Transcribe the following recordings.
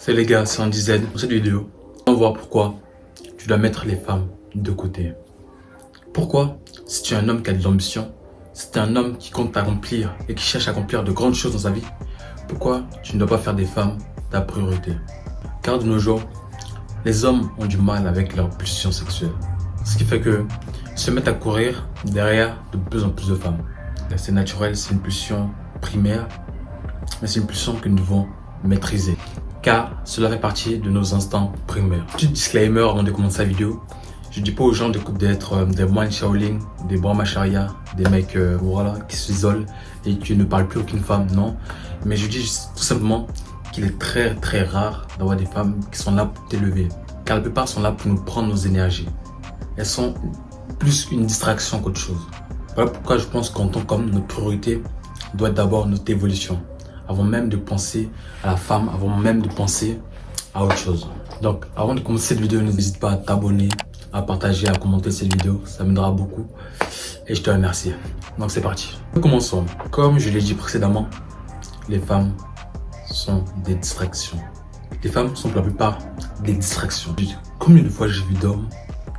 C'est les gars, c'est Andy Z. Pour cette vidéo, on va voir pourquoi tu dois mettre les femmes de côté. Pourquoi, si tu es un homme qui a de l'ambition, si tu es un homme qui compte accomplir et qui cherche à accomplir de grandes choses dans sa vie, pourquoi tu ne dois pas faire des femmes ta priorité? Car de nos jours, les hommes ont du mal avec leur pulsion sexuelle. Ce qui fait que se mettent à courir derrière de plus en plus de femmes. C'est naturel, c'est une pulsion primaire, mais c'est une pulsion que nous devons maîtriser. Car cela fait partie de nos instincts primaires. Petit disclaimer avant de commencer la vidéo. Je dis pas aux gens d'être des moines Shaolin, des brahmacharia, des mecs voilà, qui s'isolent et qui ne parlent plus à aucune femme, non. Mais je dis tout simplement qu'il est très rare d'avoir des femmes qui sont là pour t'élever. Car la plupart sont là pour nous prendre nos énergies. Elles sont plus une distraction qu'autre chose. Voilà pourquoi je pense qu'en tant qu'homme, notre priorité doit être d'abord notre évolution. Avant même de penser à la femme, avant même de penser à autre chose. Donc avant de commencer cette vidéo, n'hésite pas à t'abonner, à partager, à commenter cette vidéo, ça m'aidera beaucoup et je te remercie. Donc c'est parti. Commençons. Comme je l'ai dit précédemment, les femmes sont des distractions. Les femmes sont pour la plupart des distractions. Combien de fois j'ai vu d'hommes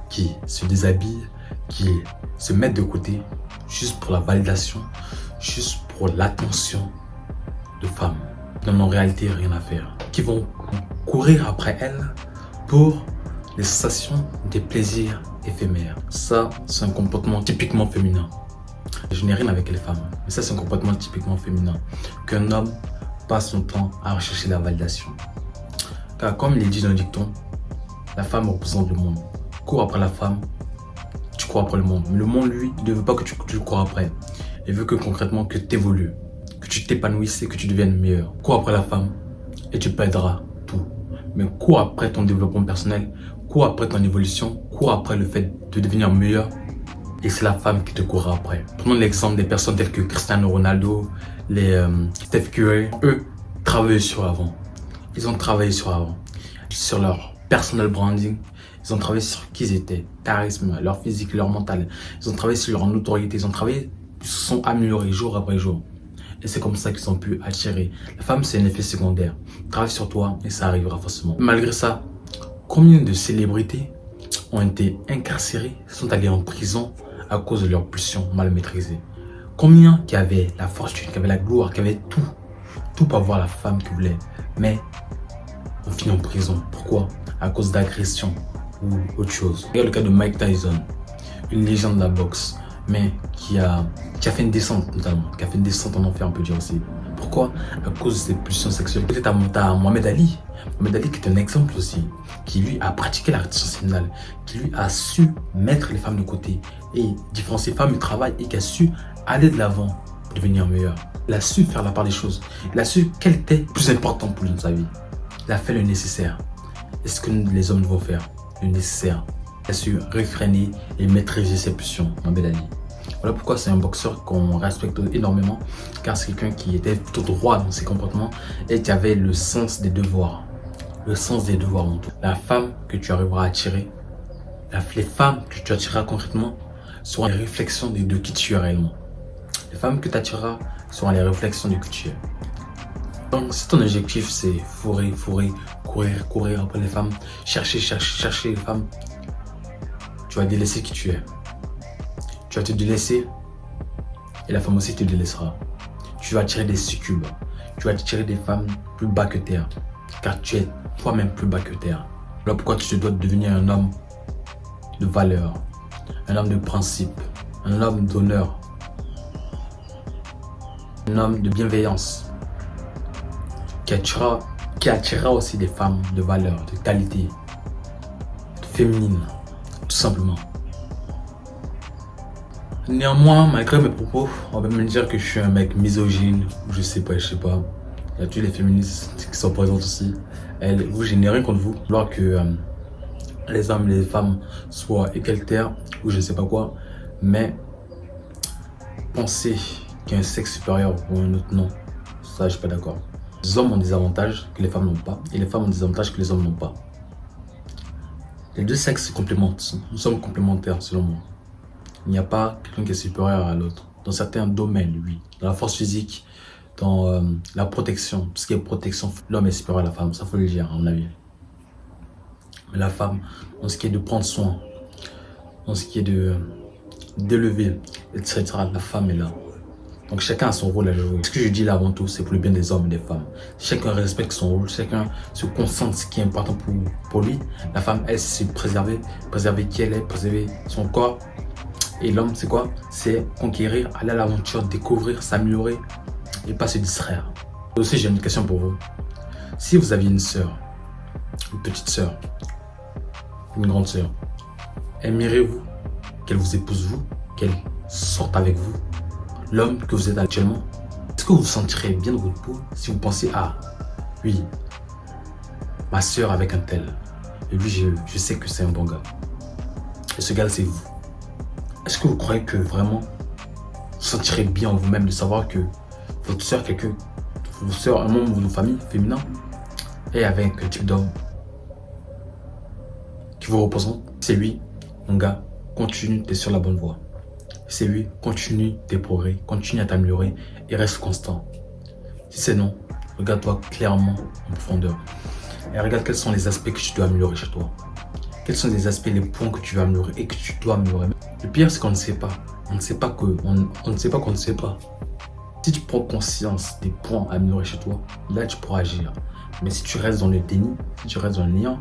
qui se déshabillent, qui se mettent de côté juste pour la validation, juste pour l'attention de femmes, qui n'en ont en réalité rien à faire, qui vont courir après elles pour les sensations, des plaisirs éphémères. Ça, c'est un comportement typiquement féminin. Je n'ai rien avec les femmes, mais ça, c'est un comportement typiquement féminin. Qu'un homme passe son temps à rechercher la validation. Car comme il est dit dans le dicton, la femme représente le monde. Cours après la femme, tu cours après le monde. Mais le monde, lui, il ne veut pas que tu cours après. Il veut que concrètement, que tu évolues, que tu t'épanouisses et que tu deviennes meilleur. Cours après la femme et tu perdras tout. Mais cours après ton développement personnel, cours après ton évolution, cours après le fait de devenir meilleur. Et c'est la femme qui te courra après. Prenons l'exemple des personnes telles que Cristiano Ronaldo, les Steph Curry. Eux, travaillent sur avant. Ils ont travaillé sur avant. Sur leur personal branding. Ils ont travaillé sur qui ils étaient, charisme, leur physique, leur mental. Ils ont travaillé sur leur notoriété. Ils ont travaillé, ils se sont améliorés jour après jour. Et c'est comme ça qu'ils ont pu attirer. La femme, c'est un effet secondaire. Travaille sur toi et ça arrivera forcément. Malgré ça, combien de célébrités ont été incarcérées, sont allées en prison à cause de leur pulsion mal maîtrisée? Combien qui avaient la fortune, qui avaient la gloire, qui avaient tout pour avoir la femme qu'ils voulaient, mais ont fini en prison. Pourquoi? À cause d'agression ou autre chose. Regarde le cas de Mike Tyson, une légende de la boxe, mais qui a fait une descente notamment, qui a fait une descente en enfer, on peut dire aussi. Pourquoi? À cause de ses pulsions sexuelles. Peut-être à Mohamed Ali. Mohamed Ali qui est un exemple aussi, qui lui a pratiqué la rétention séminale, qui lui a su mettre les femmes de côté et différencier femmes du travail et qui a su aller de l'avant pour devenir meilleur. Il a su faire la part des choses. Il a su quel était plus important pour lui dans sa vie. Il a fait le nécessaire. Et ce que les hommes doivent faire, le nécessaire. Il a su réfréner et maîtriser ses pulsions, Mohamed Ali. Voilà pourquoi c'est un boxeur qu'on respecte énormément, car c'est quelqu'un qui était plutôt droit dans ses comportements et qui avait le sens des devoirs. Le sens des devoirs en tout. La femme que tu arriveras à attirer, les femmes que tu attireras concrètement seront les réflexions de qui tu es réellement. Les femmes que tu attireras seront les réflexions de qui tu es. Donc si ton objectif c'est fourrer, courir après les femmes, chercher les femmes, tu vas délaisser qui tu es. Tu vas te délaisser et la femme aussi te délaissera. Tu vas attirer des succubes. Tu vas attirer des femmes plus bas que terre. Car tu es toi-même plus bas que terre. Voilà pourquoi tu te dois devenir un homme de valeur, un homme de principe, un homme d'honneur, un homme de bienveillance qui attirera aussi des femmes de valeur, de qualité, féminine, tout simplement. Néanmoins, malgré mes propos, on va me dire que je suis un mec misogyne, ou je sais pas. Il y a tous les féministes qui sont présentes aussi. Vous, je n'ai rien contre vous. Alors que les hommes et les femmes soient égalitaires, ou je sais pas quoi. Mais penser qu'il y a un sexe supérieur ou un autre, non. Ça, je suis pas d'accord. Les hommes ont des avantages que les femmes n'ont pas, et les femmes ont des avantages que les hommes n'ont pas. Les deux sexes se complémentent. Nous sommes complémentaires, selon moi. Il n'y a pas quelqu'un qui est supérieur à l'autre. Dans certains domaines, oui. Dans la force physique, dans la protection, tout ce qui est protection. L'homme est supérieur à la femme, ça faut le dire à mon avis. Mais la femme, dans ce qui est de prendre soin, dans ce qui est d'élever, etc., la femme est là. Donc chacun a son rôle à jouer. Ce que je dis là avant tout, c'est pour le bien des hommes et des femmes. Chacun respecte son rôle, chacun se concentre ce qui est important pour lui. La femme, elle, c'est préserver qui elle est, préserver son corps. Et l'homme, c'est quoi? C'est conquérir, aller à l'aventure, découvrir, s'améliorer et pas se distraire. Et aussi, j'ai une question pour vous. Si vous aviez une sœur, une petite sœur, une grande sœur, aimeriez-vous qu'elle vous épouse vous, qu'elle sorte avec vous, l'homme que vous êtes actuellement? Est-ce que vous vous sentirez bien dans votre peau si vous pensez, ah oui, ma sœur avec un tel, et lui je sais que c'est un bon gars, et ce gars c'est vous? Est-ce que vous croyez que vraiment vous vous sentirez bien en vous-même de savoir que votre sœur, votre sœur, un membre de votre famille féminin, est avec un type d'homme qui vous représente? C'est lui, mon gars, continue, tu es sur la bonne voie. C'est lui, continue tes progrès, continue à t'améliorer et reste constant. Si c'est non, regarde-toi clairement en profondeur et regarde quels sont les aspects que tu dois améliorer chez toi. Quels sont les aspects, les points que tu veux améliorer et que tu dois améliorer. Le pire, c'est qu'on ne sait pas. On ne sait pas qu'on ne sait pas. Si tu prends conscience des points à améliorer chez toi, là tu pourras agir. Mais si tu restes dans le déni, si tu restes dans le néant,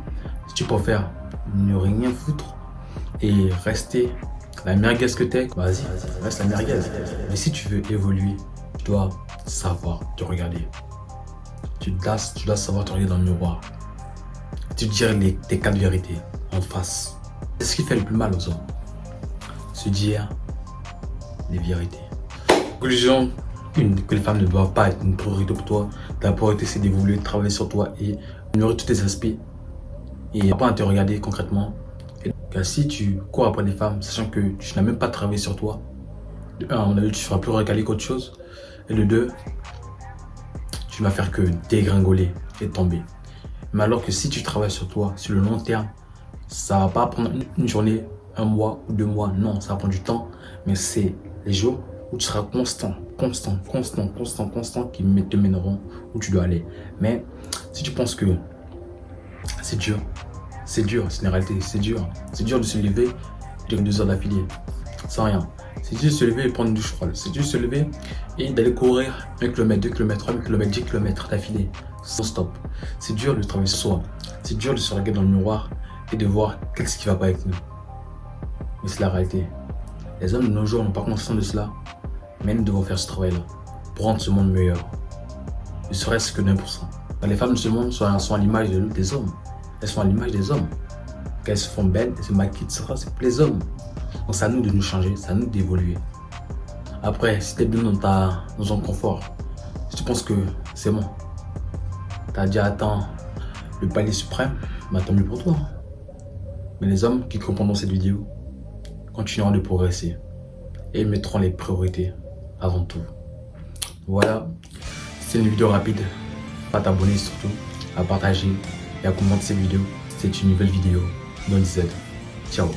si tu préfères ne rien foutre et rester la merguez que t'es, vas-y, reste la merguez. Mais si tu veux évoluer, tu dois savoir te regarder. Tu dois savoir te regarder dans le miroir. Tu dire tes 4 vérités en face. C'est ce qui fait le plus mal aux hommes. Se dire les vérités. Conclusion, que les femmes ne doivent pas être une priorité pour toi. Ta priorité, c'est d'évoluer, de travailler sur toi et améliorer tous tes aspects. Et apprendre à te regarder concrètement. Car si tu cours après les femmes, sachant que tu n'as même pas travaillé sur toi, de 1, à mon avis, tu seras plus recalé qu'autre chose. Et de 2, tu ne vas faire que dégringoler et tomber. Mais alors que si tu travailles sur toi, sur le long terme, ça ne va pas prendre une journée, 1 mois ou 2 mois. Non, ça va prendre du temps. Mais c'est les jours où tu seras constant qui te mèneront où tu dois aller. Mais si tu penses que c'est dur, c'est une réalité, c'est dur de se lever et de 2 heures d'affilée, sans rien. C'est dur de se lever et prendre une douche froide. C'est dur de se lever et d'aller courir 1 km, 2 km, 3 km, 10 km d'affilée, sans stop. C'est dur de travailler sur soi. C'est dur de se regarder dans le miroir et de voir qu'est-ce qui va pas avec nous. Mais c'est la réalité. Les hommes de nos jours n'ont pas conscience de cela, mais nous devons faire ce travail-là pour rendre ce monde meilleur. Ne serait-ce que d'1%. Les femmes de ce monde sont à l'image des hommes. Elles sont à l'image des hommes. Quand elles se font belles, elles se maquillent, etc. C'est pour les hommes. Donc c'est à nous de nous changer, c'est à nous d'évoluer. Après, si tu es bien dans ton confort, si tu penses que c'est bon, tu as déjà atteint le palier suprême, bah tant mieux pour toi. Mais les hommes qui comprendront cette vidéo continueront de progresser et mettront les priorités avant tout. Voilà, c'est une vidéo rapide. Pas t'abonner surtout, à partager et à commenter cette vidéo. C'est une nouvelle vidéo. Donne Z. Ciao.